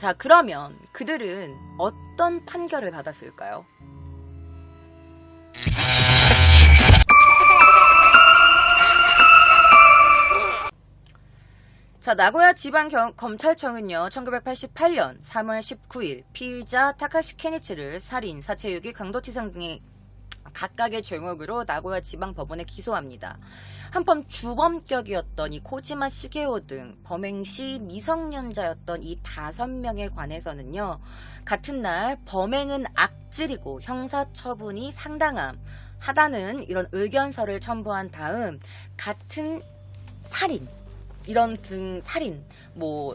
자, 그러면 그들은 어떤 판결을 받았을까요? 자, 나고야 지방검찰청은요, 1988년 3월 19일 피의자 타카시 케니치를 살인, 사체유기, 강도치상 등의 각각의 죄목으로 나고야 지방법원에 기소합니다. 한편 주범격이었던 이 코지마 시게오 등 범행 시 미성년자였던 이 5명에 관해서는요, 같은 날 범행은 악질이고 형사처분이 상당하다는 이런 의견서를 첨부한 다음 같은 살인, 이런 등 살인,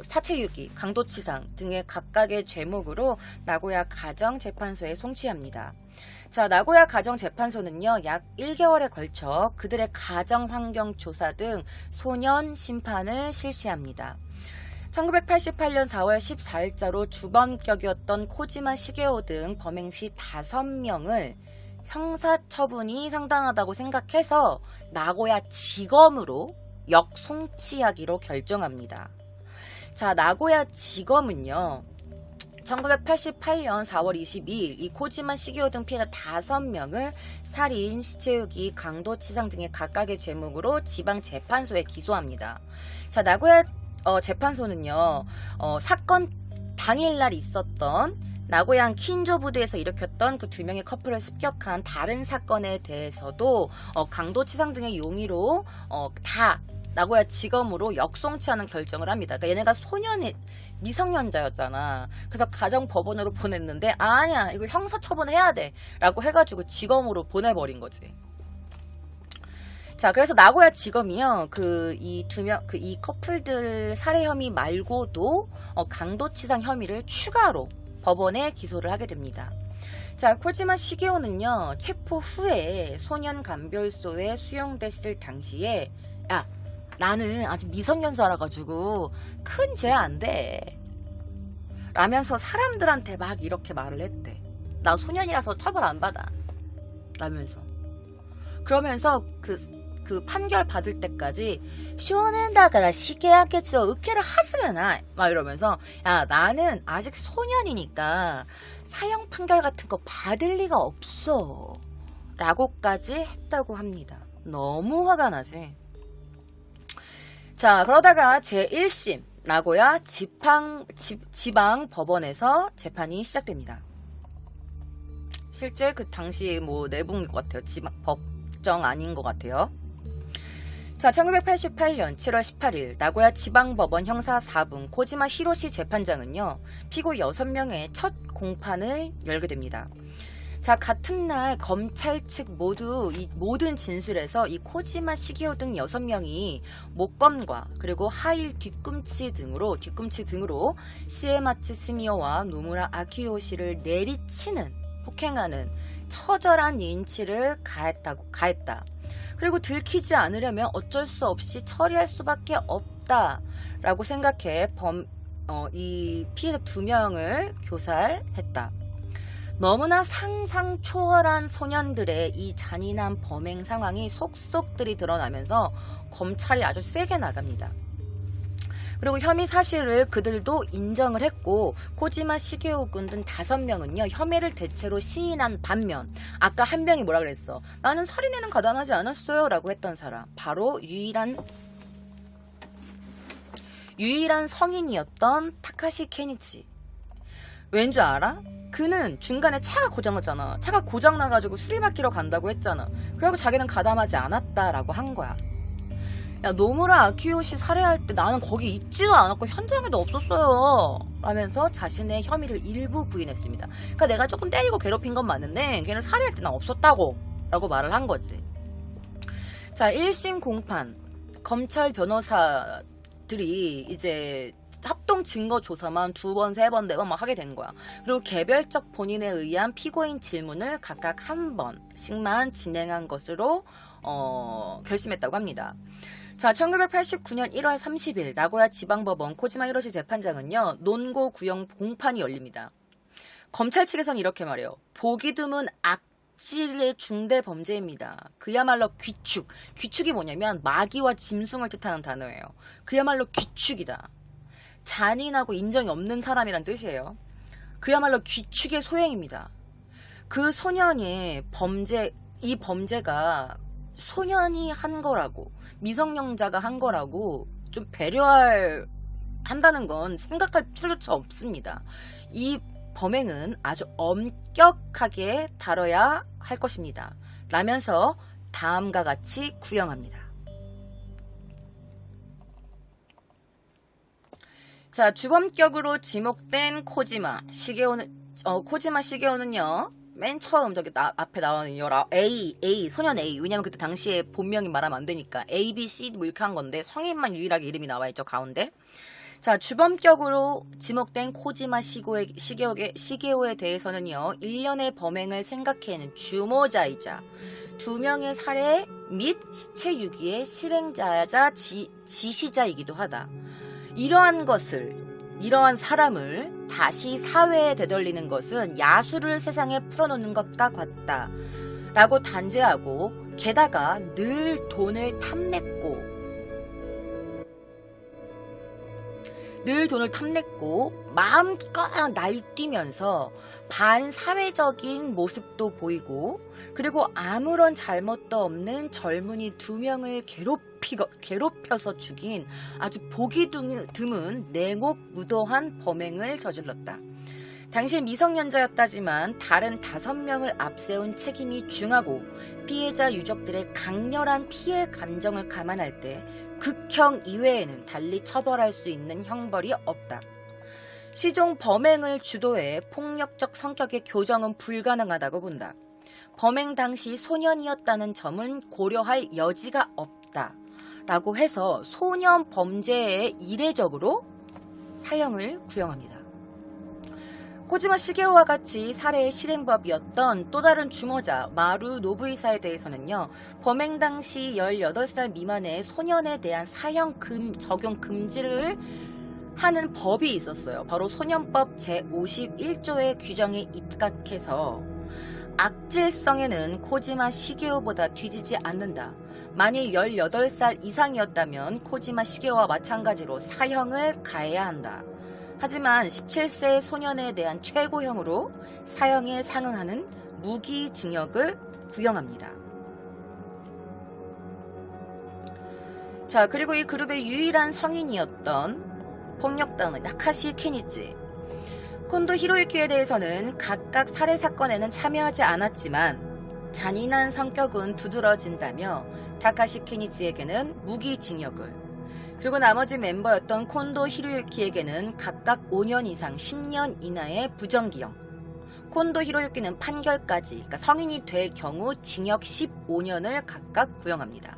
사체유기, 강도치상 등의 각각의 죄목으로 나고야 가정재판소에 송치합니다. 자, 나고야 가정재판소는요, 약 1개월에 걸쳐 그들의 가정환경조사 등 소년 심판을 실시합니다. 1988년 4월 14일자로 주범격이었던 코지마 시게오 등 범행 시 5명을 형사처분이 상당하다고 생각해서 나고야 지검으로 역송치하기로 결정합니다. 자, 나고야 지검은요, 1988년 4월 22일 이 코지마 시게오 등 피해자 5명을 살인, 시체유기, 강도치상 등의 각각의 죄목으로 지방재판소에 기소합니다. 자, 나고야 재판소는요, 사건 당일날 있었던 나고야 킨조 부대에서 일으켰던 그 2명의 커플을 습격한 다른 사건에 대해서도 강도치상 등의 용의로 다 나고야 지검으로 역송치하는 결정을 합니다. 그러니까 얘네가 미성년자였잖아. 그래서 가정법원으로 보냈는데 아니야, 이거 형사처분해야 돼 라고 해가지고 지검으로 보내버린 거지. 자, 그래서 나고야 지검이요, 이 커플들 살해 혐의 말고도 강도치상 혐의를 추가로 법원에 기소를 하게 됩니다. 자, 코지마 시게오는요, 체포 후에 소년감별소에 수용됐을 당시에 나는 아직 미성년자라 가지고 큰 죄 안 돼 라면서 사람들한테 막 이렇게 말을 했대. 나 소년이라서 처벌 안 받아 라면서. 그러면서 그 판결 받을 때까지 쇼넨다가라 시게하겠죠, 으케를 하스가나 막 이러면서, 야, 나는 아직 소년이니까 사형 판결 같은 거 받을 리가 없어 라고까지 했다고 합니다. 너무 화가 나지. 자, 그러다가 제1심 나고야 지방법원에서 재판이 시작됩니다. 실제 그 당시 내분인 것 같아요. 법정 아닌 것 같아요. 자, 1988년 7월 18일 나고야 지방법원 형사 4분 코지마 히로시 재판장은요, 피고 6명의 첫 공판을 열게 됩니다. 자, 같은 날 검찰 측 모든 진술에서 이 코지마 시게오 등 6명이 목검과 그리고 하일 뒤꿈치 등으로 시에마츠 스미오와 노무라 아키요시를 내리치는, 폭행하는 처절한 인치를 가했다. 그리고 들키지 않으려면 어쩔 수 없이 처리할 수밖에 없다라고 생각해 이 피해자 2명을 교살했다. 너무나 상상 초월한 소년들의 이 잔인한 범행 상황이 속속들이 드러나면서 검찰이 아주 세게 나갑니다. 그리고 혐의 사실을 그들도 인정을 했고, 코지마 시게오 군 등 5명은요 혐의를 대체로 시인한 반면, 아까 한 명이 뭐라 그랬어? 나는 살인에는 가담하지 않았어요 라고 했던 사람, 바로 유일한 성인이었던 타카시 케니치. 왠 줄 알아? 그는 중간에 차가 고장났잖아. 차가 고장나가지고 수리맡기러 간다고 했잖아. 그리고 자기는 가담하지 않았다라고 한 거야. 야, 노무라 아키요시 살해할 때 나는 거기 있지도 않았고 현장에도 없었어요 라면서 자신의 혐의를 일부 부인했습니다. 그러니까 내가 조금 때리고 괴롭힌 건 맞는데 걔는 살해할 때 난 없었다고 라고 말을 한 거지. 자, 1심 공판, 검찰 변호사들이 이제 합동 증거 조사만 2번, 3번, 4번 막 하게 된 거야. 그리고 개별적 본인에 의한 피고인 질문을 각각 1번씩만 진행한 것으로 결심했다고 합니다. 자, 1989년 1월 30일 나고야 지방법원 코지마 히로시 재판장은요, 논고 구형 공판이 열립니다. 검찰 측에서는 이렇게 말해요. 보기 드문 악질의 중대 범죄입니다. 그야말로 귀축이 뭐냐면 마귀와 짐승을 뜻하는 단어예요. 그야말로 귀축이다. 잔인하고 인정이 없는 사람이란 뜻이에요. 그야말로 귀축의 소행입니다. 그 소년의 이 범죄가 소년이 한 거라고, 미성년자가 한 거라고 좀 한다는 건 생각할 필요조차 없습니다. 이 범행은 아주 엄격하게 다뤄야 할 것입니다. 라면서 다음과 같이 구형합니다. 자, 주범격으로 지목된 코지마 시게오는요, 맨 처음 저기 앞에 나오는 A 소년 A, 왜냐면 그때 당시에 본명이 말하면 안 되니까 A, B, C 뭐 이렇게 한 건데 성인만 유일하게 이름이 나와 있죠, 가운데. 자, 주범격으로 지목된 코지마 시게오에 대해서는요, 1년의 범행을 생각해내는 주모자이자 2명의 살해 및 시체 유기의 실행자이자 지시자이기도 하다. 이러한 사람을 다시 사회에 되돌리는 것은 야수를 세상에 풀어놓는 것과 같다 라고 단죄하고, 게다가 늘 돈을 탐냈고 마음껏 날뛰면서 반사회적인 모습도 보이고, 그리고 아무런 잘못도 없는 젊은이 2명을 괴롭혀서 죽인 아주 보기 드문 냉혹무도한 범행을 저질렀다. 당시 미성년자였다지만 다른 5명을 앞세운 책임이 중하고, 피해자 유족들의 강렬한 피해 감정을 감안할 때 극형 이외에는 달리 처벌할 수 있는 형벌이 없다. 시종 범행을 주도해 폭력적 성격의 교정은 불가능하다고 본다. 범행 당시 소년이었다는 점은 고려할 여지가 없다 라고 해서 소년 범죄에 이례적으로 사형을 구형합니다. 코지마 시게오와 같이 살해의 실행법이었던 또 다른 주모자 마루 노부이사에 대해서는요, 범행 당시 18살 미만의 소년에 대한 사형 적용 금지를 하는 법이 있었어요. 바로 소년법 제51조의 규정에 입각해서 악질성에는 코지마 시게오보다 뒤지지 않는다. 만일 18살 이상이었다면 코지마 시게오와 마찬가지로 사형을 가해야 한다. 하지만 17세 소년에 대한 최고형으로 사형에 상응하는 무기징역을 구형합니다. 자, 그리고 이 그룹의 유일한 성인이었던 폭력당은 타카시 케니치, 콘도 히로유키에 대해서는 각각 살해 사건에는 참여하지 않았지만 잔인한 성격은 두드러진다며 타카시 케니치에게는 무기징역을, 그리고 나머지 멤버였던 콘도 히로유키에게는 각각 5년 이상 10년 이하의 부정기형, 콘도 히로유키는 판결까지, 그러니까 성인이 될 경우 징역 15년을 각각 구형합니다.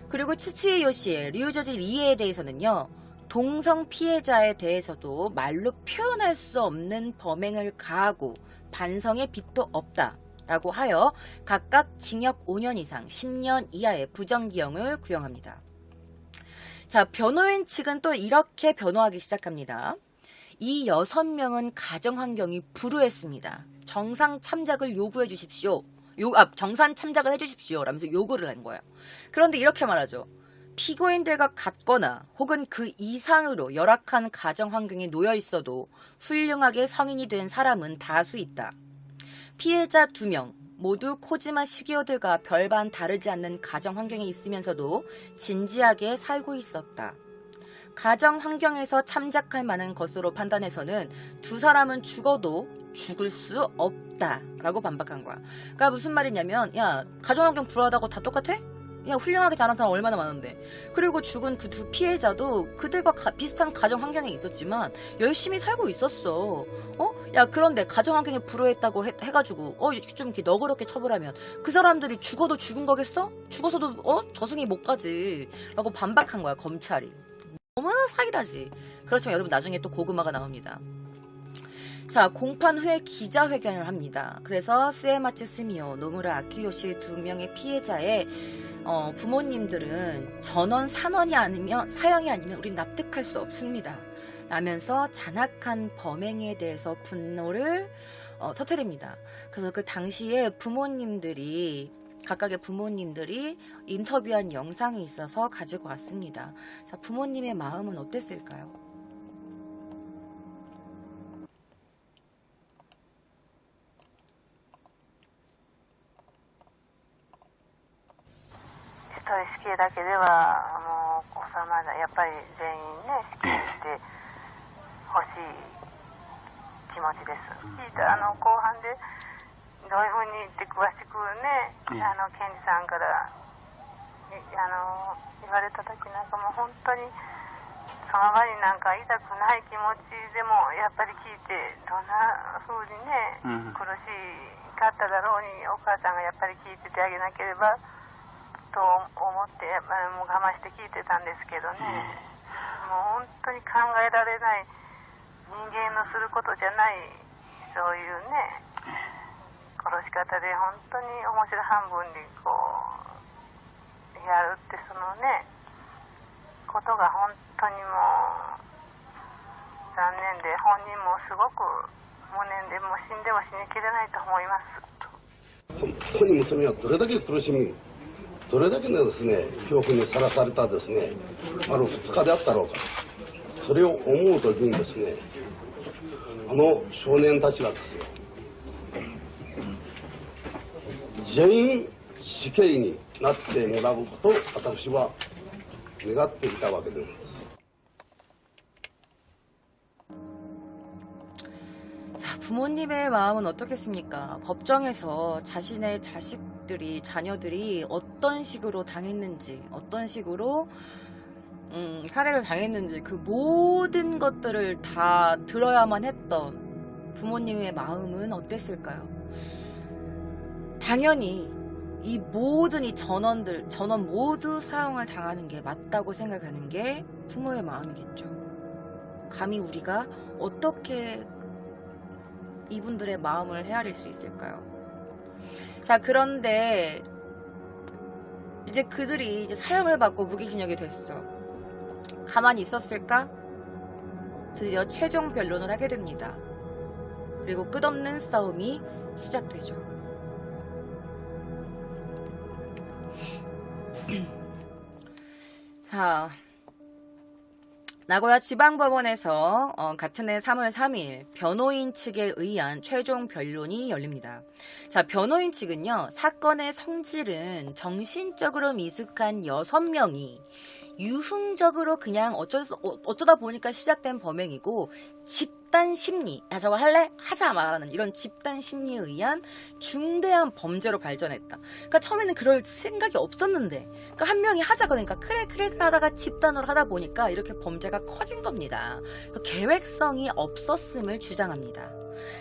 그리고 츠츠이 요시에, 류조지 리에에 대해서는요, 동성 피해자에 대해서도 말로 표현할 수 없는 범행을 가하고 반성의 빚도 없다 라고 하여 각각 징역 5년 이상 10년 이하의 부정기형을 구형합니다. 자, 변호인 측은 또 이렇게 변호하기 시작합니다. 이 6명은 가정환경이 불우했습니다. 정상 참작을 요구해 주십시오. 정상 참작을 해주십시오 라면서 요구를 한 거예요. 그런데 이렇게 말하죠. 피고인들과 같거나 혹은 그 이상으로 열악한 가정환경에 놓여 있어도 훌륭하게 성인이 된 사람은 다수 있다. 피해자 2명 모두 코지마 시게오들과 별반 다르지 않는 가정환경에 있으면서도 진지하게 살고 있었다. 가정환경에서 참작할 만한 것으로 판단해서는 2사람은 죽어도 죽을 수 없다 라고 반박한 거야. 그러니까 무슨 말이냐면, 야, 가정환경 불우하다고 다 똑같아? 야, 훌륭하게 자란 사람 얼마나 많은데. 그리고 죽은 그 2 피해자도 그들과 비슷한 가정 환경에 있었지만 열심히 살고 있었어. 야, 그런데 가정 환경에 불우했다고 해가지고 좀 이렇게 너그럽게 처벌하면 그 사람들이 죽어도 죽은 거겠어? 죽어서도 저승이 못 가지 라고 반박한 거야, 검찰이. 너무나 사기다지. 그렇지만 여러분, 나중에 또 고구마가 나옵니다. 자, 공판 후에 기자회견을 합니다. 그래서 스에마츠 스미오, 노무라 아키요시 2명의 피해자의 부모님들은 전원 사형이 아니면 우린 납득할 수 없습니다 라면서 잔악한 범행에 대해서 분노를 터뜨립니다. 그래서 그 당시에 각각의 부모님들이 인터뷰한 영상이 있어서 가지고 왔습니다. 자, 부모님의 마음은 어땠을까요? ぱり死刑だけではもう収まらない。やっぱり全員ね、死刑してほしい気持ちです。聞いた後半でどういうふうに言って詳しくね、検事さんから言われた時なんかもう本当にその場になんか痛くない気持ちでもやっぱり聞いてどんなふうにね、苦しかっただろうにお母さんがやっぱり聞いててあげなければと思ってやっぱりもう我慢して聞いてたんですけどね、もう本当に考えられない人間のすることじゃないそういうね殺し方で本当に面白半分にこうやるってそのねことが本当にもう残念で本人もすごく無念でもう死んでも死にきれないと思います。本当に娘はどれだけ苦しみどれだけのですね恐怖にさらされたですねある2日であったろうか、それを思うときにですね少年たちがですよ全員死刑になってもらうことを私は願っていたわけです。자, 부모님의 마음은 어떻겠습니까? 법정에서 자신의 자식들이, 자녀들이 어떤 식으로 당했는지, 어떤 식으로 살해를 당했는지 그 모든 것들을 다 들어야만 했던 부모님의 마음은 어땠을까요? 당연히 이 모든 이 전원 모두 사형을 당하는 게 맞다고 생각하는 게 부모의 마음이겠죠. 감히 우리가 어떻게 이분들의 마음을 헤아릴 수 있을까요? 자, 그런데 이제 그들이 이제 사형을 받고 무기징역이 됐어. 가만히 있었을까? 드디어 최종 변론을 하게 됩니다. 그리고 끝없는 싸움이 시작되죠. 자, 나고야 지방법원에서 같은 해 3월 3일 변호인 측에 의한 최종 변론이 열립니다. 자, 변호인 측은요, 사건의 성질은 정신적으로 미숙한 6명이 유흥적으로 그냥 어쩌다 보니까 시작된 범행이고 집단 심리, 야 저거 할래? 하자 말하는 이런 집단 심리에 의한 중대한 범죄로 발전했다. 그러니까 처음에는 그럴 생각이 없었는데 그러니까 한 명이 하자 그러니까 그래 하다가 집단으로 하다 보니까 이렇게 범죄가 커진 겁니다. 계획성이 없었음을 주장합니다.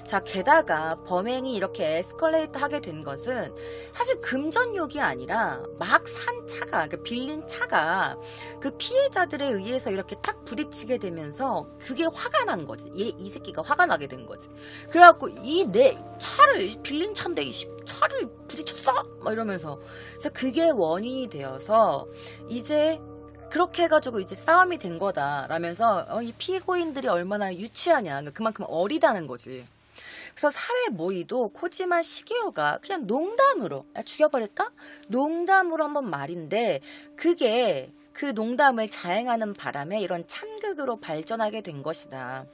자, 게다가 범행이 이렇게 에스컬레이트 하게 된 것은 사실 금전욕이 아니라 막 산 차가, 그러니까 빌린 차가 그 피해자들에 의해서 이렇게 딱 부딪히게 되면서 그게 화가 난 거지. 이 새끼가 화가 나게 된 거지. 그래갖고 내 차를, 빌린 차인데 이 차를 부딪혔어? 막 이러면서. 그래서 그게 원인이 되어서 이제 그렇게 해가지고 이제 싸움이 된 거다 라면서 이 피고인들이 얼마나 유치하냐, 그러니까 그만큼 어리다는 거지. 그래서 살해 모의도 코지마 시게오가 그냥 농담으로 야 죽여버릴까? 농담으로 한번 말인데 그게 그 농담을 자행하는 바람에 이런 참극으로 발전하게 된 것이다.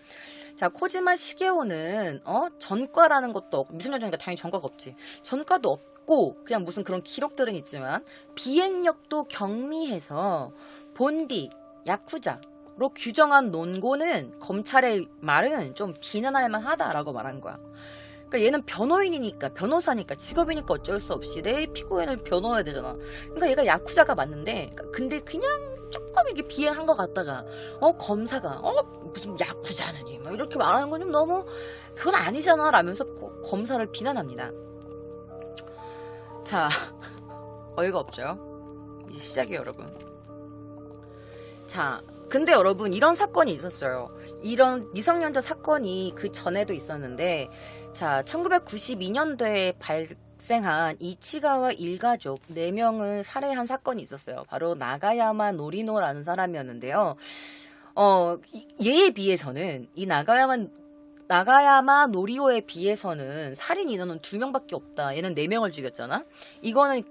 자, 코지마 시게오는 전과라는 것도 없고 미성년자니까 당연히 전과가 없지. 전과도 없고 그냥 무슨 그런 기록들은 있지만 비행력도 경미해서 본디, 야쿠자로 규정한 논고는 검찰의 말은 좀 비난할 만하다라고 말한 거야. 그러니까 얘는 변호인이니까, 변호사니까, 직업이니까 어쩔 수 없이 내 피고인을 변호해야 되잖아. 그러니까 얘가 야쿠자가 맞는데, 근데 그냥 조금 이렇게 비행한 것 같다가, 검사가, 무슨 야쿠자느니, 뭐 이렇게 말하는 건 좀 너무, 그건 아니잖아, 라면서 검사를 비난합니다. 자, 어이가 없죠? 이제 시작이에요, 여러분. 자, 근데 여러분 이런 사건이 있었어요. 이런 미성년자 사건이 그 전에도 있었는데 자 1992년도에 발생한 이치가와 일가족 4명을 살해한 사건이 있었어요. 바로 나가야마 노리노라는 사람이었는데요. 얘에 비해서는 이 나가야마 노리오에 비해서는 살인 인원은 2명밖에 없다. 얘는 4명을 죽였잖아. 이거는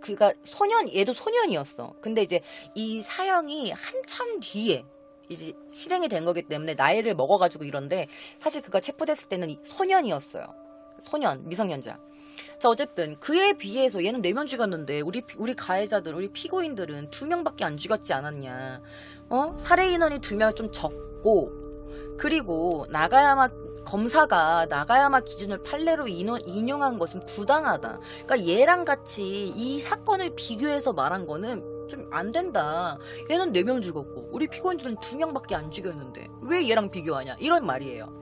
얘도 소년이었어. 근데 이제 이 사형이 한참 뒤에 이제 실행이 된 거기 때문에 나이를 먹어가지고 이런데 사실 그가 체포됐을 때는 소년이었어요. 소년, 미성년자. 자, 어쨌든 그에 비해서 얘는 4명 죽였는데 우리 가해자들, 우리 피고인들은 2명밖에 안 죽였지 않았냐. 살해 인원이 2명 좀 적고, 그리고 검사가 나가야마 기준을 판례로 인용한 것은 부당하다. 그러니까 얘랑 같이 이 사건을 비교해서 말한 거는 좀 안 된다. 얘는 4명 죽었고 우리 피고인들은 2명밖에 안 죽였는데 왜 얘랑 비교하냐, 이런 말이에요.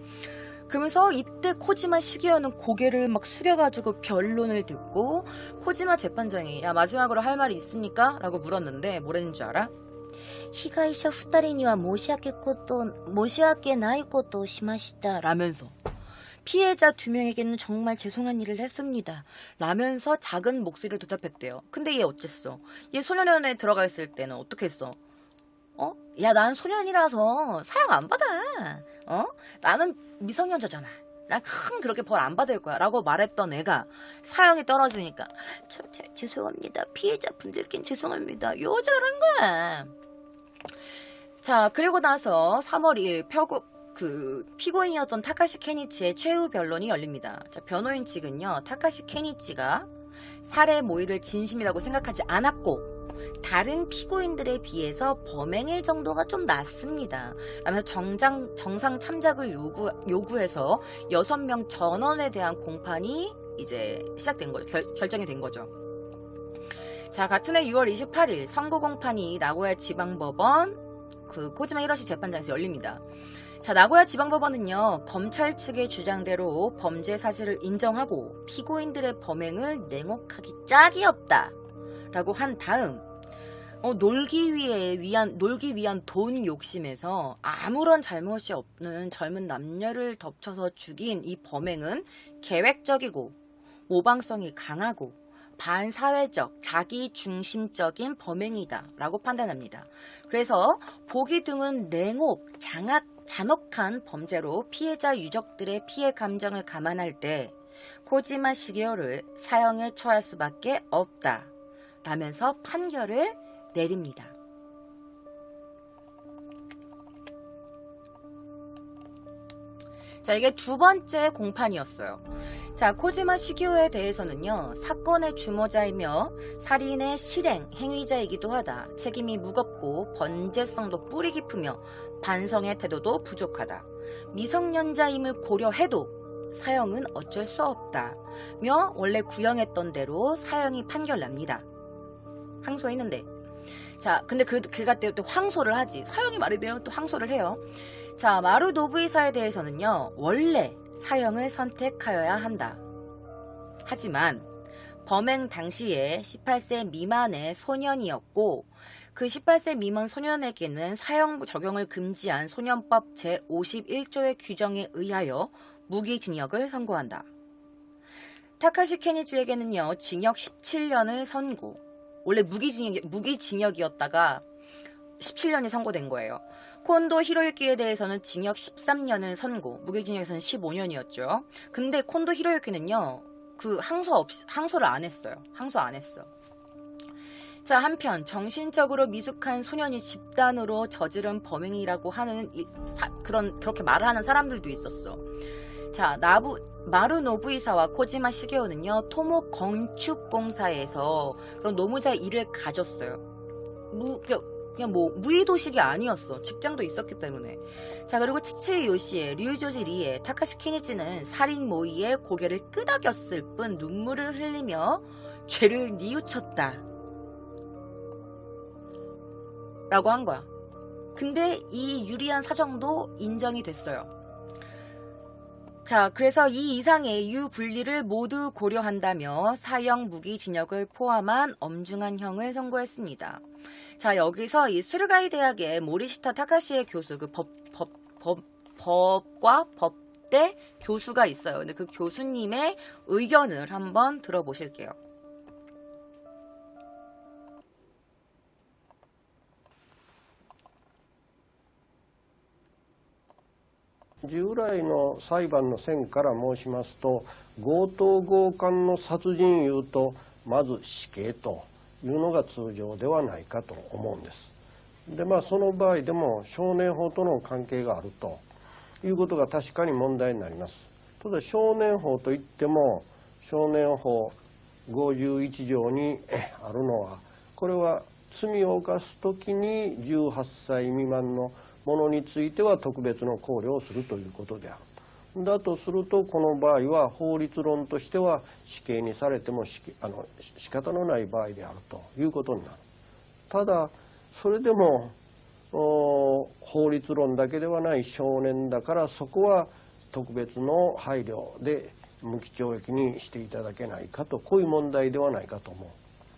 그러면서 이때 코지마 시게오는 고개를 막 숙여가지고 변론을 듣고, 코지마 재판장이 야, 마지막으로 할 말이 있습니까? 라고 물었는데 뭐라는 줄 알아? 被害者2人には申し訳ないことをしました라면서, 피해자 2명에게는 정말 죄송한 일을 했습니다 라면서 작은 목소리를 대답했대요. 근데 얘 어쨌어? 얘 소년원에 들어가 있을 때는 어떻게 했어? 야, 난 소년이라서 사형 안 받아. 나는 미성년자잖아. 난 큰 그렇게 벌 안 받을 거야 라고 말했던 애가 사형이 떨어지니까 죄송합니다. 피해자분들께 죄송합니다. 요절한 거야. 자, 그리고 나서 3월 2일 피고인이었던 타카시 케니치의 최후 변론이 열립니다. 자, 변호인 측은요, 타카시 케니치가 살해 모의를 진심이라고 생각하지 않았고 다른 피고인들에 비해서 범행의 정도가 좀 낮습니다 라면서 정상 참작을 요구해서 6명 전원에 대한 공판이 이제 시작된 거죠. 결정이 된 거죠. 자, 같은 해 6월 28일 선고 공판이 나고야 지방법원 코지마 히로시 재판장에서 열립니다. 자, 나고야 지방법원은요, 검찰 측의 주장대로 범죄 사실을 인정하고 피고인들의 범행을 냉혹하기 짝이 없다 라고 한 다음, 놀기 위한 돈 욕심에서 아무런 잘못이 없는 젊은 남녀를 덮쳐서 죽인 이 범행은 계획적이고 모방성이 강하고 반사회적, 자기중심적인 범행이다 라고 판단합니다. 그래서 보기 등은 잔혹한 범죄로 피해자 유족들의 피해 감정을 감안할 때 코지마 시게오를 사형에 처할 수밖에 없다 라면서 판결을 내립니다. 자, 이게 두 번째 공판이었어요. 자, 코지마 시게오에 대해서는요, 사건의 주모자이며 살인의 실행, 행위자이기도 하다. 책임이 무겁고 번제성도 뿌리 깊으며 반성의 태도도 부족하다. 미성년자임을 고려해도 사형은 어쩔 수 없다며 원래 구형했던 대로 사형이 판결납니다. 항소했는데, 자, 근데 그가 또 항소를 하지. 사형이 말이 되면 또 항소를 해요. 자, 마루 노부이사에 대해서는요, 원래 사형을 선택하여야 한다. 하지만 범행 당시에 18세 미만의 소년이었고 그 18세 미만 소년에게는 사형 적용을 금지한 소년법 제51조의 규정에 의하여 무기징역을 선고한다. 타카시 케니치에게는요, 징역 17년을 선고. 원래 무기징역이었다가 17년이 선고된 거예요. 콘도 히로유키에 대해서는 징역 13년을 선고, 무기징역에서는 15년이었죠. 근데 콘도 히로유키는요, 항소를 안 했어요. 항소 안 했어. 자, 한편 정신적으로 미숙한 소년이 집단으로 저지른 범행이라고 하는 그렇게 말을 하는 사람들도 있었어. 자, 마루 노부이사와 코지마 시게오는요, 토모 건축공사에서 그런 노무자 일을 가졌어요. 그냥 무의도식이 아니었어. 직장도 있었기 때문에. 자, 그리고 치치 요시에, 류조지 리에, 타카시 키니치는 살인 모의에 고개를 끄덕였을 뿐 눈물을 흘리며 죄를 뉘우쳤다 라고 한 거야. 근데 이 유리한 사정도 인정이 됐어요. 자, 그래서 이 이상의 유불리를 모두 고려한다며 사형 무기징역을 포함한 엄중한 형을 선고했습니다. 자, 여기서 이 수르가이 대학의 모리시타 타카시의 교수, 법과 법대 교수가 있어요. 근데 그 교수님의 의견을 한번 들어보실게요. 従来の裁判の線から申しますと、強盗強姦の殺人いうとまず死刑というのが通常ではないかと思うんです。でその場合でも少年法との関係があるということが確かに問題になります。ただ少年法といっても少年法51条にあるのは、これは罪を犯すときに18歳未満のものについては特別の考慮をするということである。だとすると、この場合は法律論としては死刑にされても仕方のない場合であるということになる。ただそれでも法律論だけではない少年だから、そこは特別の配慮で無期懲役にしていただけないかと、こういう問題ではないかと思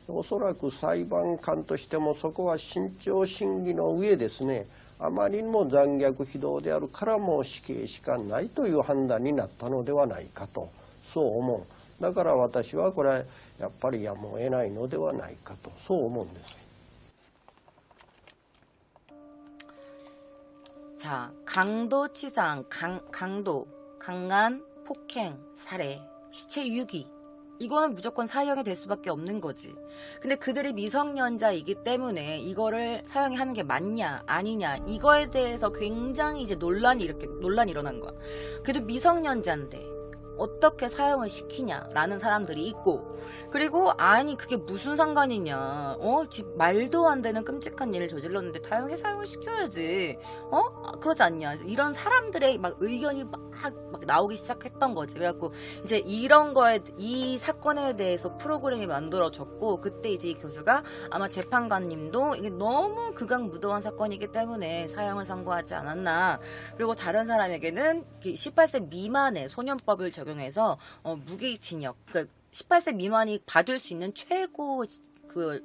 う。おそらく裁判官としてもそこは慎重審議の上ですね、あまりにも残虐非道であるからもう死刑しかないという判断になったのではないかと、そう思う。だから私はこれはやっぱりやむを得ないのではないかと、そう思うんです。 자, 강도치상, 강도, 강간, 폭행, 살해, 시체 유기. 이거는 무조건 사형이 될 수밖에 없는 거지. 근데 그들이 미성년자이기 때문에 이거를 사형이 하는 게 맞냐, 아니냐, 이거에 대해서 굉장히 이제 논란이 일어난 거야. 그래도 미성년자인데 어떻게 사형을 시키냐라는 사람들이 있고, 그리고 아니 그게 무슨 상관이냐, 말도 안 되는 끔찍한 일을 저질렀는데 다행히 사형을 시켜야지, 그러지 않냐, 이런 사람들의 막 의견이 막 나오기 시작했던 거지. 그래갖고 이제 이런 거에, 이 사건에 대해서 프로그램이 만들어졌고, 그때 이제 이 교수가 아마 재판관님도 이게 너무 극악무도한 사건이기 때문에 사형을 선고하지 않았나, 그리고 다른 사람에게는 18세 미만의 소년법을 적용해서 무기징역, 그러니까 18세 미만이 받을 수 있는 최고 그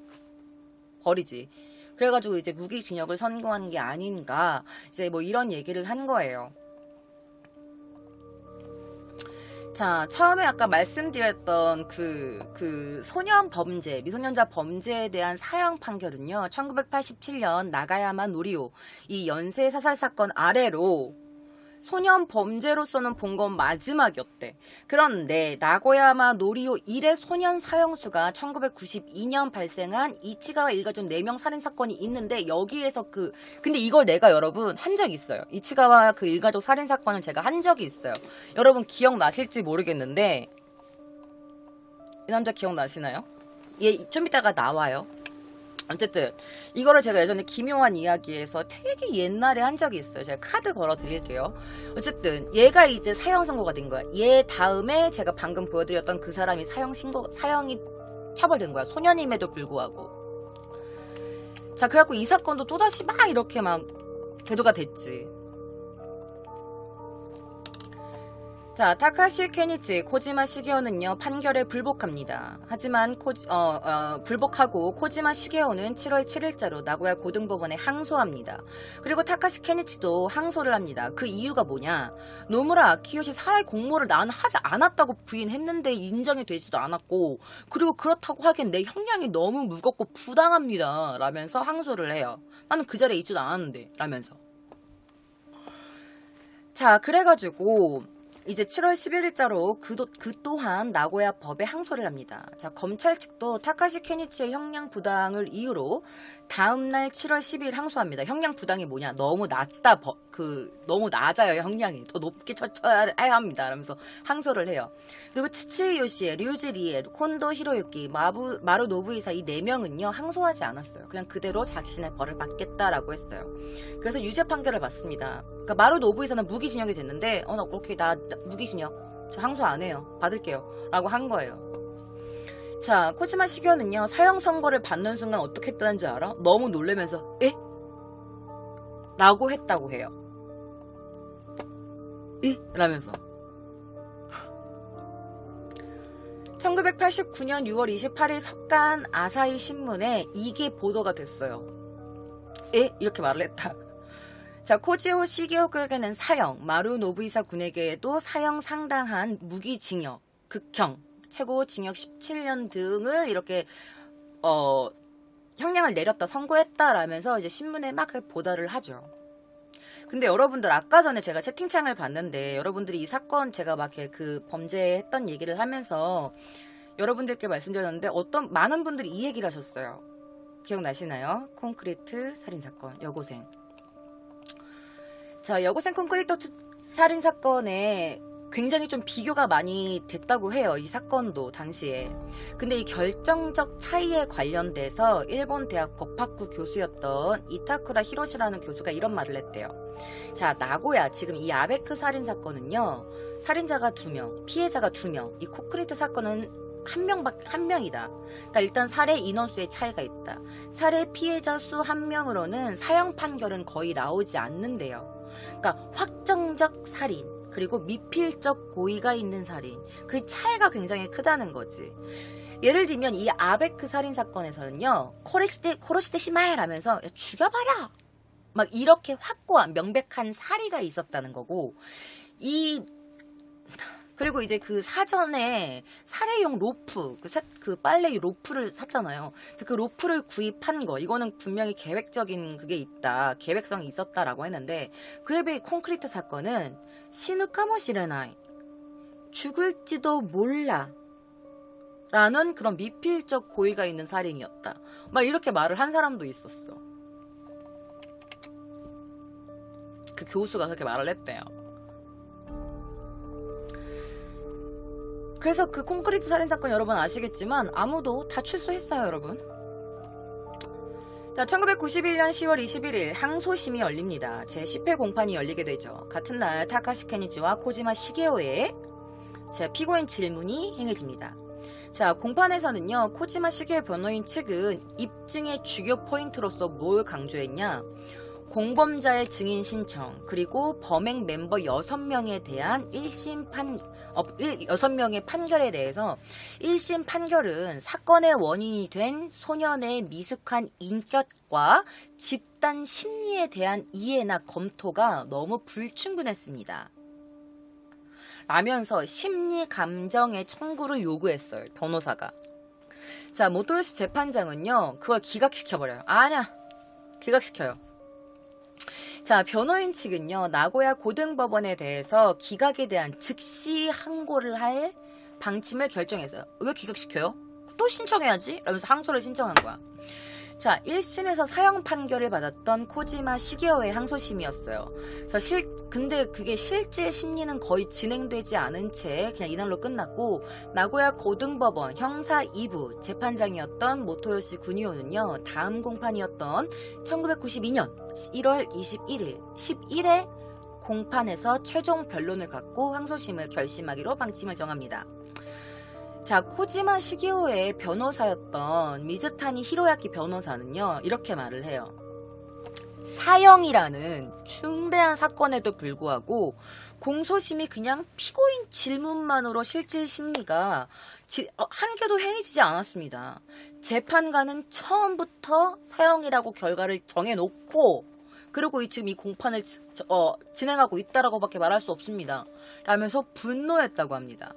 벌이지. 그래가지고 이제 무기징역을 선고한 게 아닌가, 이제 뭐 이런 얘기를 한 거예요. 자, 처음에 아까 말씀드렸던 그 소년 범죄, 미성년자 범죄에 대한 사형 판결은요, 1987년 나가야마 노리오 이 연쇄 사살 사건 아래로 소년 범죄로서는 본 건 마지막이었대. 그런데 나고야마 노리오 1의 소년 사형수가 1992년 발생한 이치가와 일가족 4명 살인사건이 있는데, 여기에서 근데 이걸 내가 여러분 한 적이 있어요. 이치가와 그 일가족 살인사건을 제가 한 적이 있어요. 여러분 기억나실지 모르겠는데, 이 남자 기억나시나요? 얘 좀 이따가 나와요. 어쨌든 이거를 제가 예전에 기묘한 이야기에서 되게 옛날에 한 적이 있어요. 제가 카드 걸어 드릴게요. 어쨌든 얘가 이제 사형 선고가 된 거야. 얘 다음에 제가 방금 보여드렸던 그 사람이 사형이 처벌된 거야. 소년임에도 불구하고. 자, 그래갖고 이 사건도 또다시 막 이렇게 막 대두가 됐지. 자, 타카시 케니치, 코지마 시게오는요, 판결에 불복합니다. 하지만 불복하고 코지마 시게오는 7월 7일자로 나고야 고등법원에 항소합니다. 그리고 타카시 케니치도 항소를 합니다. 그 이유가 뭐냐? 노무라 아키요시 살해 공모를 나는 하지 않았다고 부인했는데 인정이 되지도 않았고, 그리고 그렇다고 하기엔 내 형량이 너무 무겁고 부당합니다. 라면서 항소를 해요. 나는 그 자리에 있지도 않았는데, 라면서. 자, 그래가지고 이제 7월 11일자로 그 또한 나고야 법에 항소를 합니다. 자, 검찰 측도 타카시 케니치의 형량 부당을 이유로 다음날 7월 10일 항소합니다. 형량 부당이 뭐냐? 너무 낮다, 너무 낮아요, 형량이. 더 높게 쳐야 합니다. 라면서 항소를 해요. 그리고 츠츠이 요시에, 류지 리에, 콘도 히로유키, 마루 노부이사 이 4명은요, 항소하지 않았어요. 그냥 그대로 자신의 벌을 받겠다라고 했어요. 그래서 유죄 판결을 받습니다. 그러니까 마루 노부이사는 무기징역이 됐는데, 나 그렇게 나 무기징역, 저 항소 안 해요. 받을게요. 라고 한 거예요. 자, 코지마 시교는요, 사형 선고를 받는 순간 어떻게 했다는 줄 알아? 너무 놀라면서, 에? 라고 했다고 해요. 에? 라면서. 1989년 6월 28일 석간 아사히 신문에 이게 보도가 됐어요. 에? 이렇게 말을 했다. 자, 코지오 시게오에게는 사형, 마루 노부이사 군에게도 사형 상당한 무기징역, 극형, 최고 징역 17년 등을 이렇게 형량을 내렸다, 선고했다라면서 이제 신문에 막 보도를 하죠. 근데 여러분들 아까 전에 제가 채팅창을 봤는데, 여러분들이 이 사건 제가 막 그 범죄했던 얘기를 하면서 여러분들께 말씀드렸는데, 많은 분들이 이 얘기를 하셨어요. 기억나시나요? 콘크리트 살인사건, 여고생. 자, 여고생 콘크리트 살인사건의 굉장히 좀 비교가 많이 됐다고 해요. 이 사건도 당시에. 근데 이 결정적 차이에 관련돼서 일본 대학 법학부 교수였던 이타쿠라 히로시라는 교수가 이런 말을 했대요. 자, 나고야 지금 이 아베크 살인 사건은요. 살인자가 2명, 피해자가 2명. 이 콘크리트 사건은 한 명이다. 그러니까 일단 살해 인원수의 차이가 있다. 살해 피해자 수 1명으로는 사형 판결은 거의 나오지 않는데요. 그러니까 확정적 살인 그리고 미필적 고의가 있는 살인, 그 차이가 굉장히 크다는 거지. 예를 들면 이 아베크 살인 사건에서는요, 코로시테 시마에라면서 죽여버려! 막 이렇게 확고한 명백한 살의가 있었다는 거고, 그리고 이제 그 사전에 살해용 로프, 그 빨래 로프를 샀잖아요. 그 로프를 구입한 거, 이거는 분명히 계획적인 그게 있다, 계획성이 있었다라고 했는데, 그에 비해 콘크리트 사건은 시누카모시레나이, 죽을지도 몰라 라는 그런 미필적 고의가 있는 살인이었다. 막 이렇게 말을 한 사람도 있었어. 그 교수가 그렇게 말을 했대요. 그래서 그 콘크리트 살인사건 여러분 아시겠지만 아무도 다 출소했어요, 여러분. 자, 1991년 10월 21일 항소심이 열립니다. 제10회 공판이 열리게 되죠. 같은 날 타카시 케니치와 코지마 시게오의 피고인 질문이 행해집니다. 자, 공판에서는요, 코지마 시게오 변호인 측은 입증의 주요 포인트로서 뭘 강조했냐? 공범자의 증인 신청, 그리고 범행 멤버 6명에 대한 6명의 판결에 대해서 1심 판결은 사건의 원인이 된 소년의 미숙한 인격과 집단 심리에 대한 이해나 검토가 너무 불충분했습니다. 라면서 심리 감정의 청구를 요구했어요, 변호사가. 자, 모토요시 재판장은요, 그걸 기각시켜버려요. 아니야, 기각시켜요. 자, 변호인 측은요, 나고야 고등법원에 대해서 기각에 대한 즉시 항고를 할 방침을 결정했어요. 왜 기각시켜요? 또 신청해야지? 라면서 항소를 신청한 거야. 자, 1심에서 사형 판결을 받았던 코지마 시게오의 항소심이었어요. 그래서 근데 그게 실제 심리는 거의 진행되지 않은 채 그냥 이날로 끝났고, 나고야 고등법원 형사 2부 재판장이었던 모토요시 구니오는요, 다음 공판이었던 1992년 1월 21일 11회 공판에서 최종 변론을 갖고 항소심을 결심하기로 방침을 정합니다. 자, 코지마 시게오의 변호사였던 미즈타니 히로야키 변호사는요, 이렇게 말을 해요. 사형이라는 중대한 사건에도 불구하고 공소심이 그냥 피고인 질문만으로 실질 심리가 한 개도 행해지지 않았습니다. 재판관은 처음부터 사형이라고 결과를 정해놓고, 그리고 지금 이 공판을 진행하고 있다라고밖에 말할 수 없습니다. 라면서 분노했다고 합니다.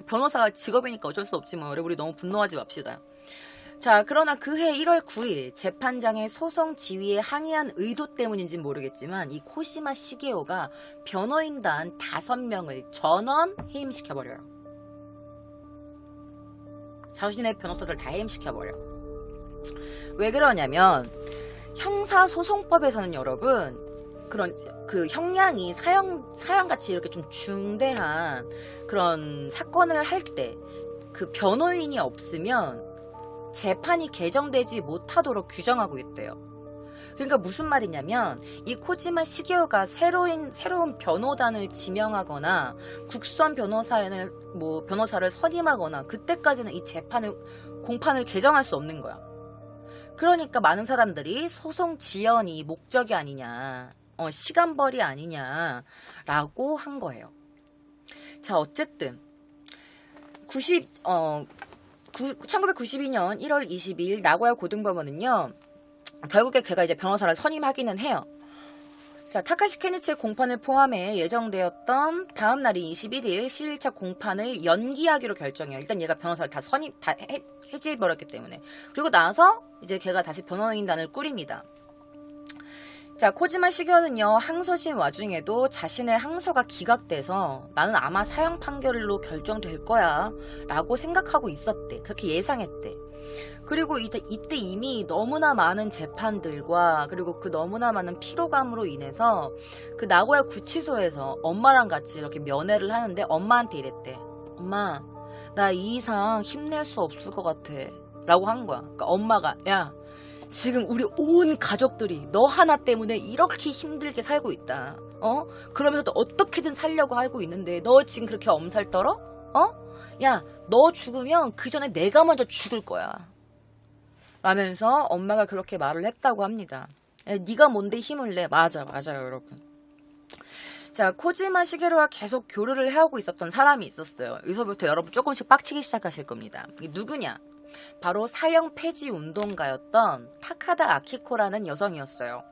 변호사가 직업이니까 어쩔 수 없지 뭐. 우리 너무 분노하지 맙시다. 자, 그러나 그해 1월 9일 재판장의 소송 지휘에 항의한 의도 때문인지는 모르겠지만 이 코시마 시게오가 변호인단 5명을 전원 해임시켜버려요. 자신의 변호사들 다 해임시켜버려. 왜 그러냐면 형사소송법에서는 여러분, 그런 그 형량이 사형같이 이렇게 좀 중대한 그런 사건을 할 때 그 변호인이 없으면 재판이 개정되지 못하도록 규정하고 있대요. 그러니까 무슨 말이냐면 이 코지마 시게오가 새로운 변호단을 지명하거나 국선 변호사를 선임하거나 그때까지는 이 공판을 개정할 수 없는 거야. 그러니까 많은 사람들이 소송 지연이 목적이 아니냐, 시간벌이 아니냐라고 한 거예요. 자, 어쨌든 1992년 1월 22일 나고야 고등법원은요, 결국에 걔가 이제 변호사를 선임하기는 해요. 자, 타카시 케니치의 공판을 포함해 예정되었던 다음 날인 21일 11차 공판을 연기하기로 결정해요. 일단 얘가 변호사를 다 해지해버렸기 때문에. 그리고 나서 이제 걔가 다시 변호인단을 꾸립니다. 자, 코지마 시게오는요, 항소심 와중에도 자신의 항소가 기각돼서 나는 아마 사형 판결로 결정될 거야 라고 생각하고 있었대. 그렇게 예상했대. 그리고 이때 이미 너무나 많은 재판들과 그리고 그 너무나 많은 피로감으로 인해서 그 나고야 구치소에서 엄마랑 같이 이렇게 면회를 하는데 엄마한테 이랬대. 엄마, 나 이 이상 힘낼 수 없을 것 같아 라고 한 거야. 그러니까 엄마가, 야, 지금 우리 온 가족들이 너 하나 때문에 이렇게 힘들게 살고 있다. 그러면서도 어떻게든 살려고 하고 있는데 너 지금 그렇게 엄살 떨어? 야, 너 죽으면 그 전에 내가 먼저 죽을 거야. 라면서 엄마가 그렇게 말을 했다고 합니다. 네가 뭔데 힘을 내? 맞아요, 여러분. 자, 코지마 시게루와 계속 교류를 해오고 있었던 사람이 있었어요. 여기서부터 여러분 조금씩 빡치기 시작하실 겁니다. 이게 누구냐? 바로 사형 폐지 운동가였던 타카다 아키코라는 여성이었어요.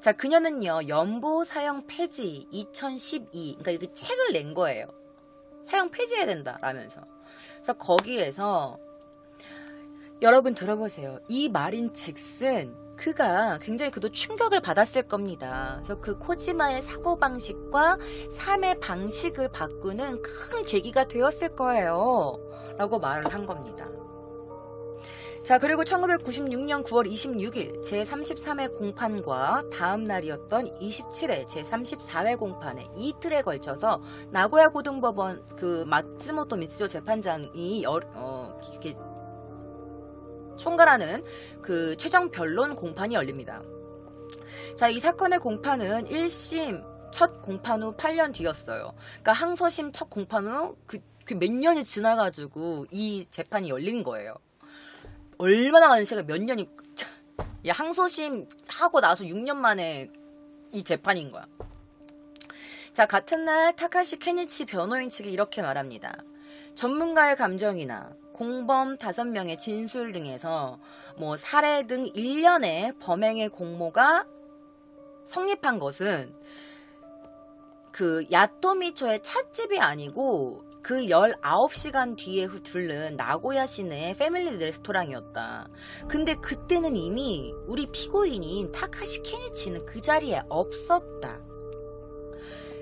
자, 그녀는요, 연보 사형 폐지 2012, 그러니까 이 책을 낸 거예요. 사형 폐지해야 된다 라면서. 그래서 거기에서 여러분 들어보세요. 이 말인 즉슨 그가 굉장히 그도 충격을 받았을 겁니다. 그래서 그 코지마의 사고방식과 삶의 방식을 바꾸는 큰 계기가 되었을 거예요 라고 말을 한 겁니다. 자, 그리고 1996년 9월 26일 제33회 공판과 다음 날이었던 27회 제34회 공판에 이틀에 걸쳐서 나고야 고등법원 그 마츠모토 미츠조 재판장이 이렇게 총괄하는 그 최종 변론 공판이 열립니다. 자, 이 사건의 공판은 1심 첫 공판 후 8년 뒤였어요. 그러니까 항소심 첫 공판 후 그 몇 년이 지나가지고 이 재판이 열린 거예요. 얼마나 많은 시간, 몇 년이, 야, 항소심 하고 나서 6년 만에 이 재판인 거야. 자, 같은 날 타카시 케니치 변호인 측이 이렇게 말합니다. 전문가의 감정이나 공범 5명의 진술 등에서 뭐 살해 등 일련의 범행의 공모가 성립한 것은 그 야토미초의 찻집이 아니고 그 19시간 뒤에 들른 나고야 시내의 패밀리 레스토랑이었다. 근데 그때는 이미 우리 피고인인 타카시 케니치는 그 자리에 없었다.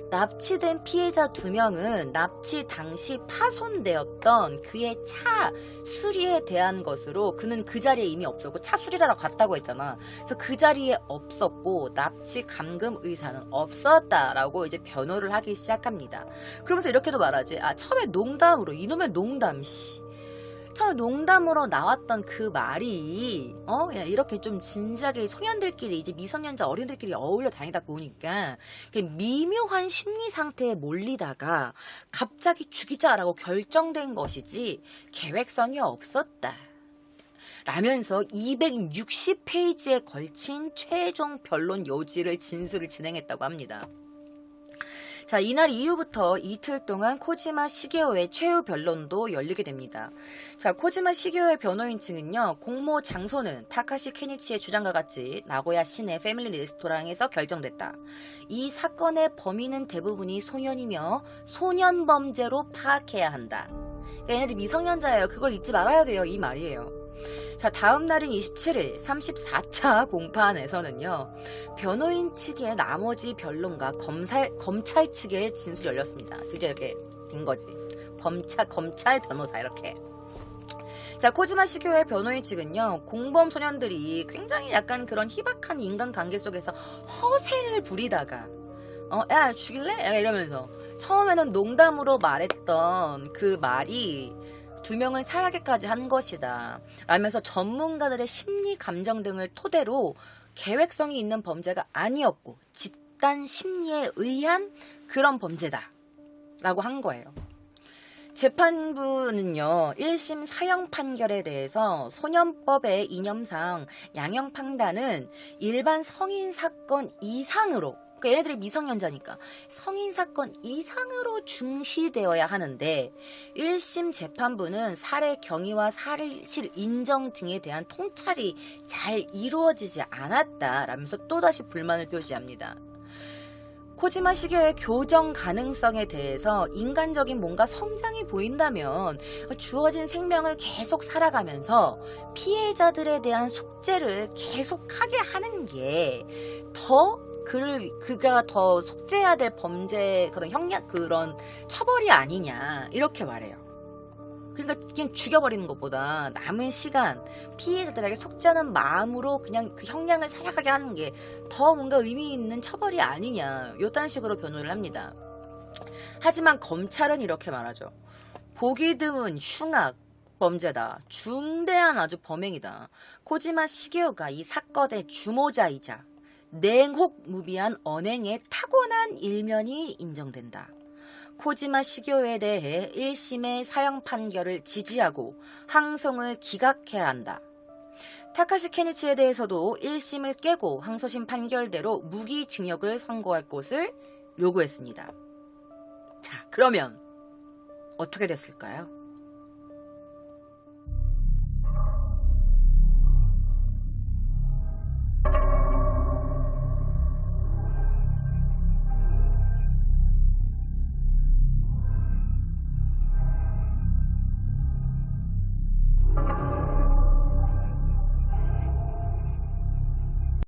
납치된 피해자 2명은 납치 당시 파손되었던 그의 차 수리에 대한 것으로 그는 그 자리에 이미 없었고 차 수리하러 갔다고 했잖아. 그래서 그 자리에 없었고 납치 감금 의사는 없었다라고 이제 변호를 하기 시작합니다. 그러면서 이렇게도 말하지. 아, 처음에 농담으로 이놈의 농담 처음에 농담으로 나왔던 그 말이 그냥 이렇게 좀 진지하게 소년들끼리 이제 미성년자 어린들끼리 어울려 다니다 보니까 미묘한 심리 상태에 몰리다가 갑자기 죽이자라고 결정된 것이지 계획성이 없었다. 라면서 260페이지에 걸친 최종 변론 요지를 진술을 진행했다고 합니다. 자, 이날 이후부터 이틀 동안 코지마 시게오의 최후 변론도 열리게 됩니다. 자, 코지마 시게오의 변호인 측은요, 공모 장소는 타카시 케니치의 주장과 같이 나고야 시내 패밀리 레스토랑에서 결정됐다. 이 사건의 범인은 대부분이 소년이며 소년 범죄로 파악해야 한다. 얘네들이 미성년자예요. 그걸 잊지 말아야 돼요. 이 말이에요. 자, 다음 날인 27일 34차 공판에서는요, 변호인 측의 나머지 변론과 검찰 측의 진술이 열렸습니다. 드디어 이렇게 된 거지. 검찰 변호사 이렇게. 자, 코지마 시게오의 변호인 측은요, 공범 소년들이 굉장히 약간 그런 희박한 인간관계 속에서 허세를 부리다가 야, 죽일래? 이러면서 처음에는 농담으로 말했던 그 말이 2명을 살하게까지 한 것이다 라면서 전문가들의 심리 감정 등을 토대로 계획성이 있는 범죄가 아니었고 집단 심리에 의한 그런 범죄다 라고 한 거예요. 재판부는요, 1심 사형 판결에 대해서 소년법의 이념상 양형 판단은 일반 성인 사건 이상으로, 그러니까 얘네들이 미성년자니까 성인 사건 이상으로 중시되어야 하는데 1심 재판부는 살해 경위와 사실 인정 등에 대한 통찰이 잘 이루어지지 않았다라면서 또다시 불만을 표시합니다. 코지마 시게오의 교정 가능성에 대해서 인간적인 뭔가 성장이 보인다면 주어진 생명을 계속 살아가면서 피해자들에 대한 속죄를 계속하게 하는 게 더 그가 더 속죄해야 될 범죄 그런 처벌이 아니냐 이렇게 말해요. 그러니까 그냥 죽여버리는 것보다 남은 시간 피해자들에게 속죄하는 마음으로 그냥 그 형량을 살아가게 하는 게 더 뭔가 의미 있는 처벌이 아니냐 이딴 식으로 변호를 합니다. 하지만 검찰은 이렇게 말하죠. 보기 드문 흉악 범죄다. 중대한 아주 범행이다. 코지마 시게오가 이 사건의 주모자이자 냉혹무비한 언행에 타고난 일면이 인정된다. 코지마 시게오에 대해 1심의 사형 판결을 지지하고 항소를 기각해야 한다. 타카시 케니치에 대해서도 1심을 깨고 항소심 판결대로 무기징역을 선고할 것을 요구했습니다. 자, 그러면 어떻게 됐을까요?